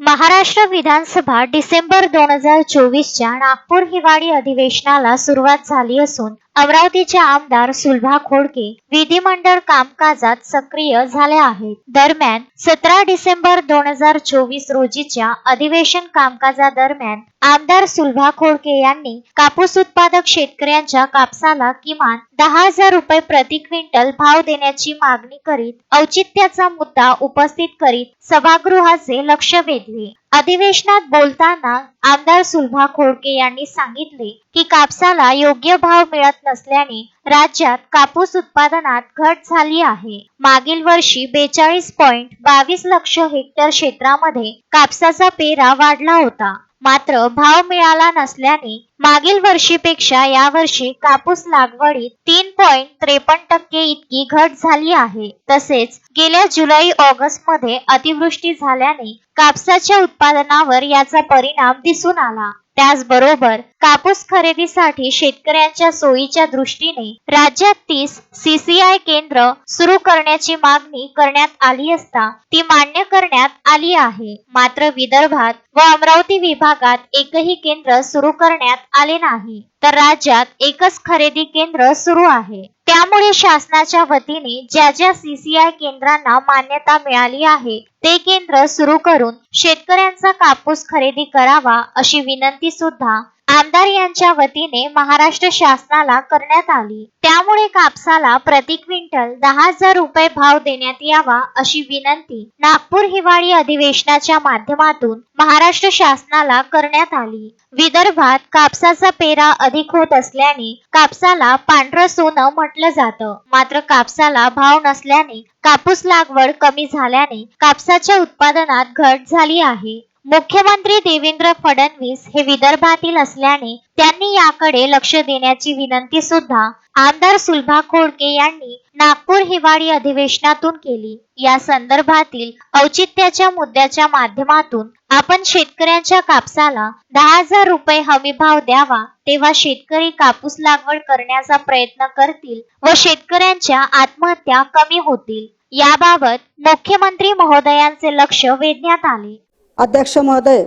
महाराष्ट्र विधानसभा डिसेंबर 2024च्या नागपूर हिवाळी अधिवेशनाला सुरुवात झाली असून अमरावतीचे आमदार सुलभा खोडके विधिमंडळ कामकाजात सक्रिय झाले आहेत। दरम्यान 17 डिसेंबर 2024 रोजीच्या अधिवेशन कामकाजादरम्यान आमदार सुलभा खोडके यांनी कापूस उत्पादक शेतकऱ्यांच्या कापसाला किमान 10,000 रुपये प्रति क्विंटल भाव देण्याची मागणी करीत औचित्याचा मुद्दा उपस्थित करीत सभागृहाचे लक्ष वेधले। अधिवेशनात बोलताना आमदार सुलभा खोडके यांनी सांगितले की कापसाला योग्य भाव मिळत नसल्याने राज्यात कापूस उत्पादनात घट झाली आहे। मागील वर्षी 42.22 लक्ष हेक्टर क्षेत्रामध्ये कापसाचा पेरा वाढला होता, मात्र भाव मिळाला नसल्याने मागील वर्षीपेक्षा यावर्षी कापूस लागवडीत 3.53% इतकी घट झाली आहे। तसेच गेल्या जुलै-ऑगस्ट मध्ये अतिवृष्टी झाल्याने कापसाच्या उत्पादनावर याचा परिणाम दिसून आला। त्याचबरोबर कापूस खरेदीसाठी शेतकऱ्यांच्या सोयीच्या दृष्टीने राज्यात 30 CCI केंद्र सुरू करण्याची मागणी करण्यात आली असता ती मान्य करण्यात आली आहे। मात्र विदर्भात व अमरावती विभागात एकही केंद्र सुरू करण्यात आले नाही, तर राज्यात एकच खरेदी केंद्र सुरू आहे। त्यामुळे शासनाच्या वतीने ज्या CCI केंद्रांना मान्यता मिळाली आहे ते केंद्र सुरू करून शेतकऱ्यांचा कापूस खरेदी करावा अशी विनंती सुद्धा आमदार यांच्या वतीने महाराष्ट्र शासनाला करण्यात आली। त्यामुळे कापसाला प्रति क्विंटल 10,000 रुपये भाव देण्यात यावा अशी विनंती नागपूर हिवाळी अधिवेशनाच्या माध्यमातून महाराष्ट्र शासनाला करण्यात आली। विदर्भात कापसाचा पेरा अधिक होत असल्याने कापसाला पांढरं सोनं म्हटलं जातं, मात्र कापसाला भाव नसल्याने कापूस लागवड कमी झाल्याने कापसाच्या उत्पादनात घट झाली आहे। मुख्यमंत्री देवेंद्र फडणवीस हे विदर्भातील असल्याने त्यांनी याकडे लक्ष देण्याची विनंती सुद्धा आमदार सुलभा खोडके यांनी नागपूर हिवाळी अधिवेशनातून केली। या संदर्भातील औचित्याच्या मुद्द्याच्या माध्यमातून आपण शेतकऱ्यांच्या कापसाला 10,000 रुपये हमी भाव द्यावा, तेव्हा शेतकरी कापूस लागवड करण्याचा प्रयत्न करतील व शेतकऱ्यांच्या आत्महत्या कमी होतील। याबाबत मुख्यमंत्री महोदयांचे लक्ष वेधण्यात आले। अध्यक्ष महोदय,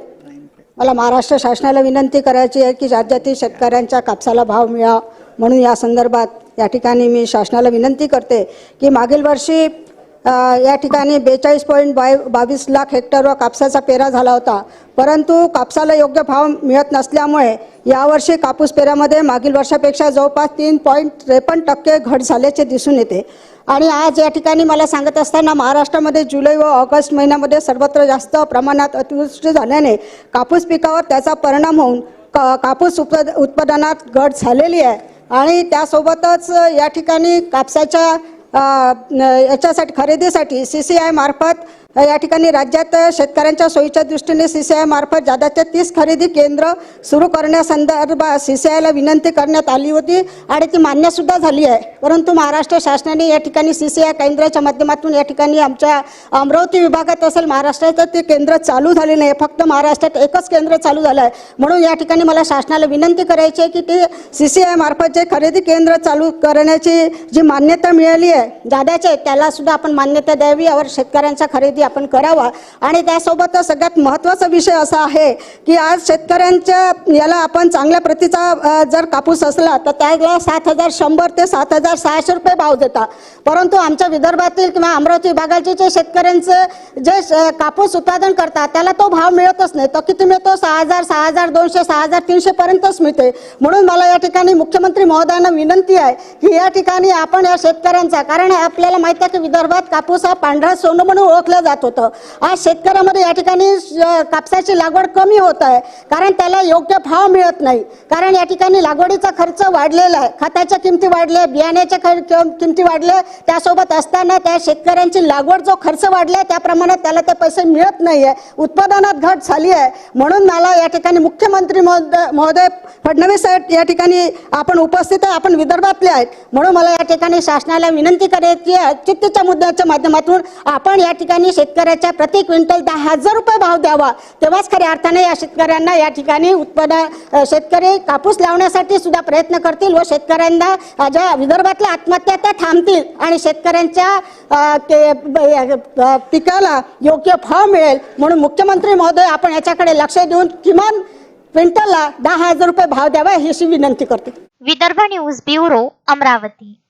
मला महाराष्ट्र शासनाला विनंती करायची आहे की राज्यातील शेतकऱ्यांच्या कापसाला भाव मिळावा, म्हणून या संदर्भात या ठिकाणी मी शासनाला विनंती करते की मागील वर्षी या ठिकाणी 42.22 लाख हेक्टरवर कापसाचा पेरा झाला होता, परंतु कापसाला योग्य भाव मिळत नसल्यामुळे यावर्षी कापूस पेरामध्ये मागील वर्षापेक्षा जवळपास 3.53% घट झाल्याचे दिसून येते। आणि आज या ठिकाणी मला सांगत असताना महाराष्ट्रामध्ये जुलै व ऑगस्ट महिन्यामध्ये सर्वत्र जास्त प्रमाणात अतिवृष्टी झाल्याने कापूस पिकावर त्याचा परिणाम होऊन कापूस उत्पादनात घट झालेली आहे। आणि त्यासोबतच या ठिकाणी कापसाच्या याच्यासाठी खरेदीसाठी CCI मार्फत या ठिकाणी राज्यात शेतकऱ्यांच्या सोयीच्या दृष्टीने CCI मार्फत जादाचे 30 खरेदी केंद्र सुरू करण्यासंदर्भात CCIला विनंती करण्यात आली होती आणि ती मान्य सुद्धा झाली आहे। परंतु महाराष्ट्र शासनाने या ठिकाणी CCI केंद्राच्या माध्यमातून या ठिकाणी आमच्या अमरावती विभागात असेल महाराष्ट्रात ते केंद्र चालू झाले नाही, फक्त महाराष्ट्रात एकच केंद्र चालू झालं आहे। म्हणून या ठिकाणी मला शासनाला विनंती करायची आहे की ते CCI मार्फत जे खरेदी केंद्र चालू करण्याची जी मान्यता मिळाली आहे जादाचे, त्याला सुद्धा आपण मान्यता द्यावी, यावर शेतकऱ्यांचा खरेदी आपण करावा। आणि त्यासोबतच सगळ्यात महत्त्वाचा विषय असा आहे की आज शेतकऱ्यांच्या याला आपण चांगल्या प्रतीचा जर कापूस असला तर त्याला 7,100 ते 7,600 रुपये भाव देतात, परंतु आमच्या विदर्भातील किंवा अमरावती विभागाचे जे शेतकऱ्यांचे जे कापूस उत्पादन करतात त्याला तो भाव मिळतच नाही। तो किती मिळतो? 6,000, 6,200, 6,300 पर्यंतच मिळते। म्हणून मला या ठिकाणी मुख्यमंत्री महोदयांना विनंती आहे की या ठिकाणी आपण या शेतकऱ्यांचा, कारण आपल्याला माहिती आहे की विदर्भात कापूस हा पांढरा सोनं म्हणून ओळखला जात होतं, आज शेतकऱ्यामध्ये या ठिकाणी कापसाची लागवड कमी होत आहे, कारण त्याला योग्य भाव मिळत नाही। कारण या ठिकाणी लागवडीचा खर्च वाढलेला आहे, खताच्या किमती वाढल्या, बियाण्याच्या किमती वाढल्या, त्यासोबत असताना त्या शेतकऱ्यांची लागवड जो खर्च वाढला त्या प्रमाणात त्याला ते पैसे मिळत नाही आहे, उत्पादनात घट झाली आहे। म्हणून मला या ठिकाणी मुख्यमंत्री महोदय फडणवीस साहेब या ठिकाणी आपण उपस्थित आहे, आपण विदर्भातले आहेत, म्हणून मला या ठिकाणी शासनाला विनंती करायची आहे औचित्याच्या मुद्द्याच्या माध्यमातून आपण या ठिकाणी शेतकऱ्याच्या प्रति क्विंटल 10,000 रुपये भाव द्यावा, तेव्हाच खऱ्या अर्थाने या शेतकऱ्यांना या ठिकाणी शेतकरी कापूस लावण्यासाठी सुद्धा प्रयत्न करतील व शेतकऱ्यांना ज्या विदर्भातल्या आत्महत्या त्या थांबतील आणि शेतकऱ्यांच्या पिकाला योग्य भाव मिळेल म्हणून मुख्यमंत्री महोदय आपण याच्याकडे लक्ष देऊन किमान क्विंटलला 10,000 रुपये भाव द्यावा ही विनंती करते. Vidarbha news bureau, Amravati.